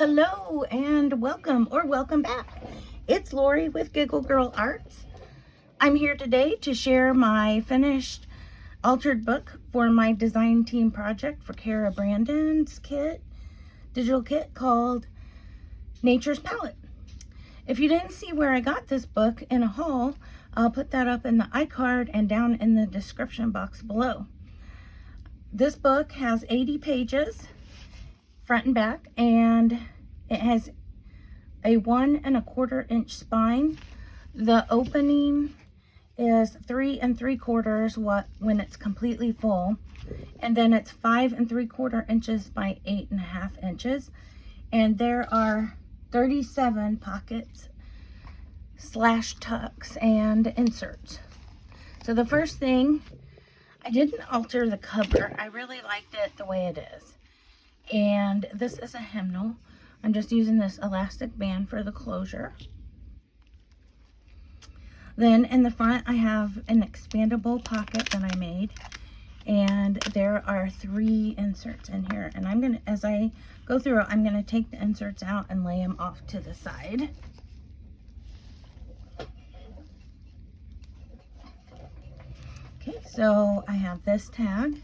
Hello and welcome or welcome back. It's Lori with Giggle Girl Arts. I'm here today to share my finished altered book for my design team project for Kara Brandon's digital kit called Nature's Palette. If you didn't see where I got this book in a haul, I'll put that up in the iCard and down in the description box below. This book has 80 pages, front and back, and it has a 1 1/4 inch spine. The opening is 3 3/4 when it's completely full, and then it's 5 3/4 inches by 8.5 inches, and there are 37 pockets / tucks and inserts. So the first thing, I didn't alter the cover. I really liked it the way it is. And this is a hymnal. I'm just using this elastic band for the closure. Then in the front, I have an expandable pocket that I made. And there are 3 inserts in here. And I'm going to, as I go through it, I'm going to take the inserts out and lay them off to the side. Okay, so I have this tag.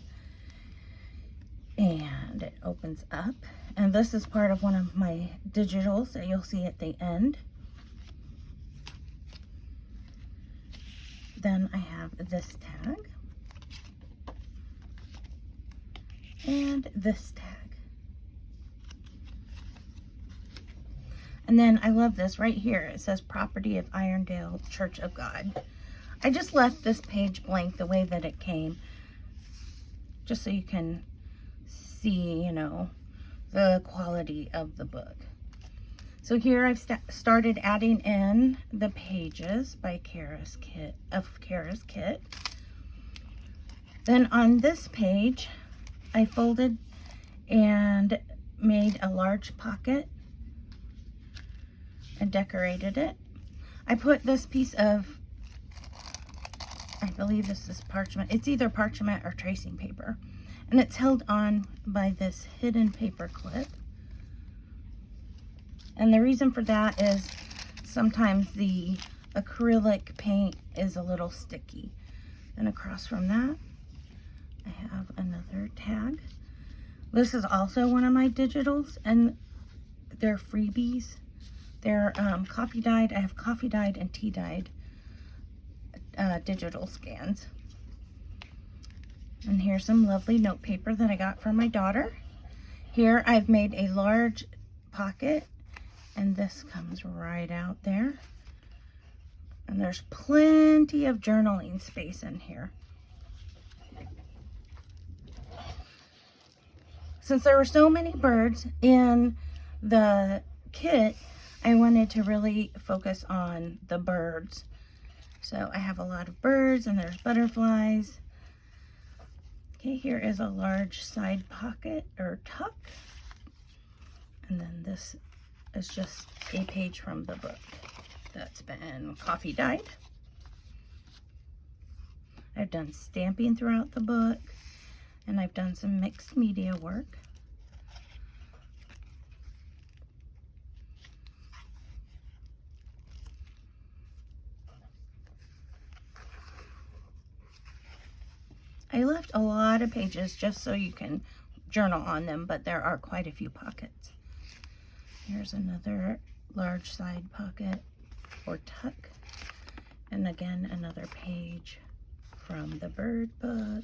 And it opens up, and this is part of one of my digitals that you'll see at the end. Then I have this tag and this tag, and then I love this right here. It says Property of Irondale Church of God. I just left this page blank the way that it came, just so you can see, the quality of the book. So here I've started adding in the pages by Kara's kit. Then on this page, I folded and made a large pocket and decorated it. I put this piece of, I believe this is parchment. It's either parchment or tracing paper. And it's held on by this hidden paper clip. And the reason for that is sometimes the acrylic paint is a little sticky. And across from that, I have another tag. This is also one of my digitals, and they're freebies. They're coffee dyed. I have coffee dyed and tea dyed digital scans. And here's some lovely note paper that I got from my daughter. Here I've made a large pocket, and this comes right out there. And there's plenty of journaling space in here. Since there were so many birds in the kit, I wanted to really focus on the birds. So I have a lot of birds, and there's butterflies. Okay, here is a large side pocket or tuck. And then this is just a page from the book that's been coffee dyed. I've done stamping throughout the book, and I've done some mixed media work. I left a lot of pages just so you can journal on them, but there are quite a few pockets. Here's another large side pocket or tuck. And again, another page from the bird book.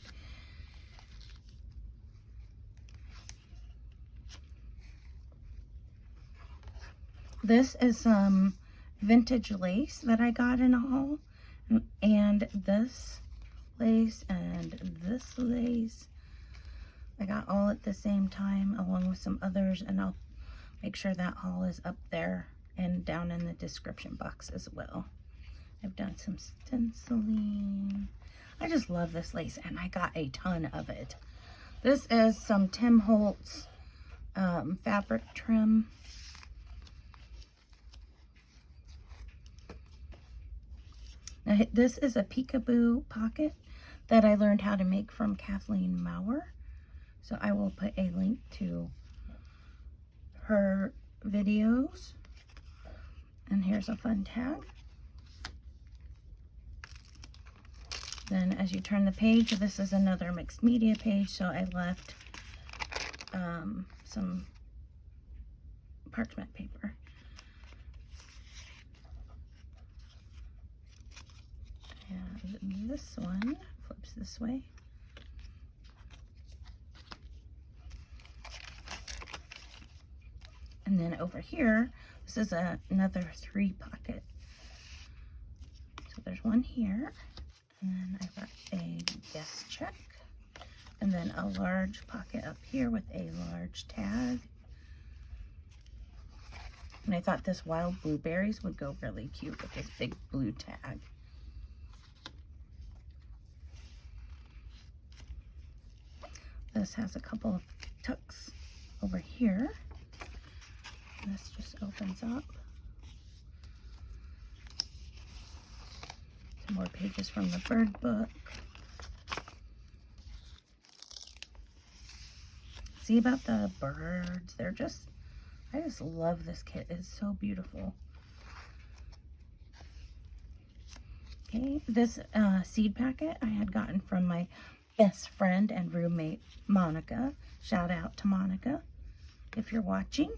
This is some vintage lace that I got in a haul. And this lace and this lace I got all at the same time, along with some others, and I'll make sure that haul is up there and down in the description box as well. I've done some stenciling. I just love this lace, and I got a ton of it. This is some Tim Holtz fabric trim. Now, this is a peekaboo pocket that I learned how to make from Kathleen Maurer. So I will put a link to her videos. And here's a fun tag. Then as you turn the page, this is another mixed media page, so I left some parchment paper. And this one flips this way. And then over here, this is another 3 pocket. So there's one here, and then I've got a guest check, and then a large pocket up here with a large tag. And I thought this wild blueberries would go really cute with this big blue tag. This has a couple of tucks over here. This just opens up. Some more pages from the bird book. See about the birds? They're just, I just love this kit. It's so beautiful. Okay, this seed packet I had gotten from my best friend and roommate, Monica. Shout out to Monica if you're watching.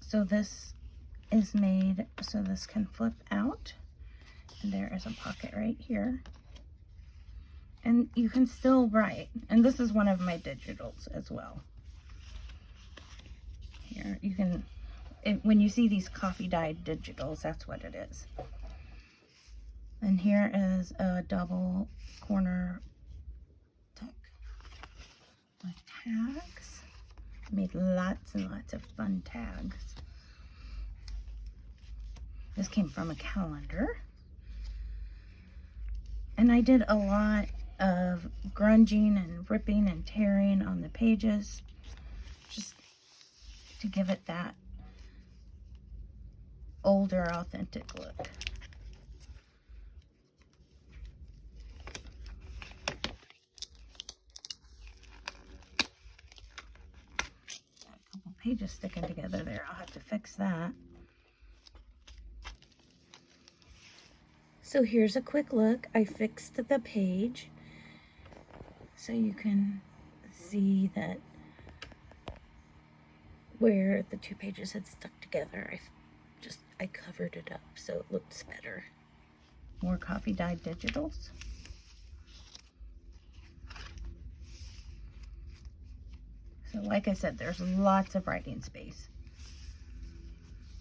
So this is made so this can flip out, and there is a pocket right here, and you can still write. And this is one of my digitals as well. Here you can, when you see these coffee dyed digitals, that's what it is. And here is a double corner tuck with tags. I made lots and lots of fun tags. This came from a calendar. And I did a lot of grunging and ripping and tearing on the pages, just to give it that older, authentic look. Got a couple pages sticking together there. I'll have to fix that. So here's a quick look. I fixed the page so you can see that where the 2 pages had stuck together, I covered it up so it looks better. More coffee dyed digitals. So like I said, there's lots of writing space.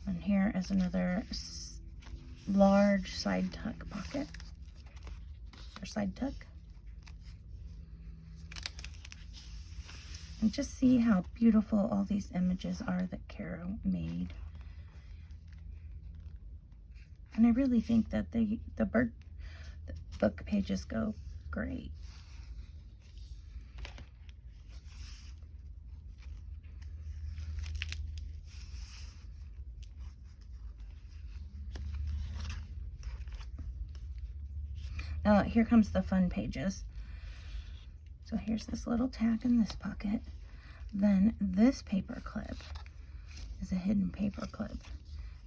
And here is another large side tuck pocket, or side tuck. And just see how beautiful all these images are that Carol made. And I really think that the book pages go great. Now here comes the fun pages. So here's this little tag in this pocket. Then this paper clip is a hidden paper clip.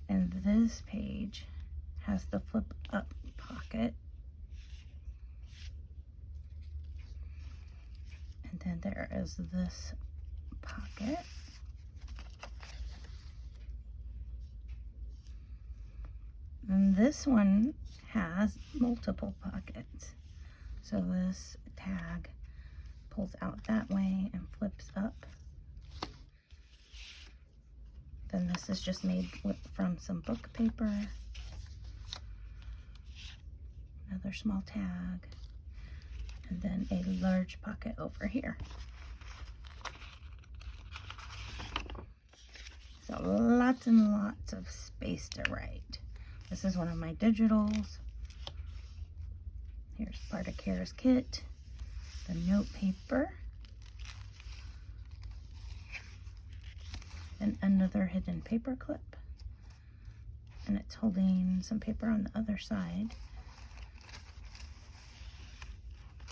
And this page has the flip up pocket. And then there is this pocket. And this one has multiple pockets. So this tag pulls out that way and flips up. Then this is just made from some book paper. Another small tag. And then a large pocket over here. So lots and lots of space to write. This is one of my digitals. Here's part of Kara's kit. The note paper. And another hidden paper clip. and it's holding some paper on the other side.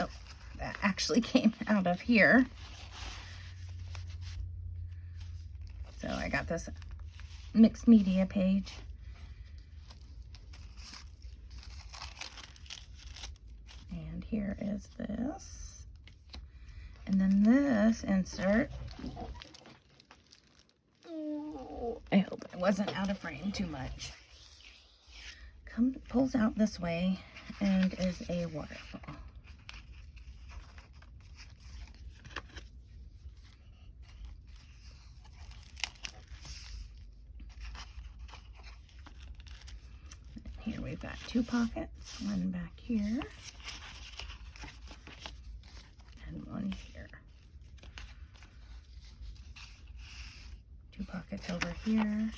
Oh, that actually came out of here. So I got this mixed media page. And here is this. And then this insert. Oh, I hope it wasn't out of frame too much. Pulls out this way and is a waterfall. Here we've got two pockets, one back here and one here. Two pockets over here.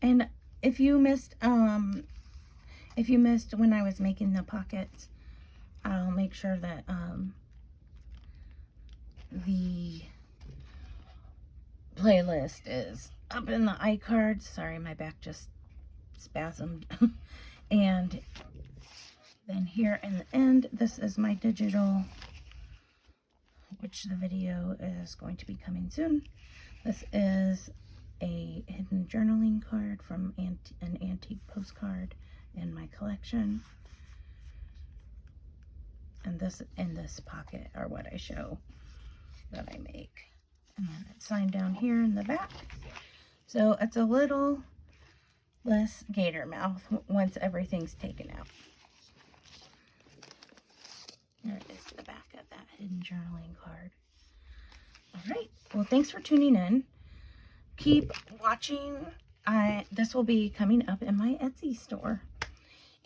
And if you missed when I was making the pockets, I'll make sure that the playlist is up in the iCards. Sorry, my back just spasmed. And then here in the end, this is my digital, which the video is going to be coming soon. This is a hidden journaling card from an antique postcard in my collection. And this in this pocket are what I show that I make. And then it's signed down here in the back. So it's a little less gator mouth once everything's taken out. There is the back of that hidden journaling card. All right. Well, thanks for tuning in. Keep watching. This will be coming up in my Etsy store.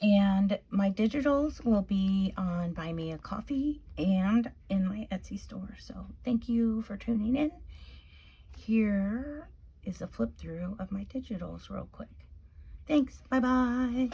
And my digitals will be on Buy Me a Coffee and in my Etsy store. So thank you for tuning in. Here is a flip through of my digitals real quick. Thanks. Bye-bye.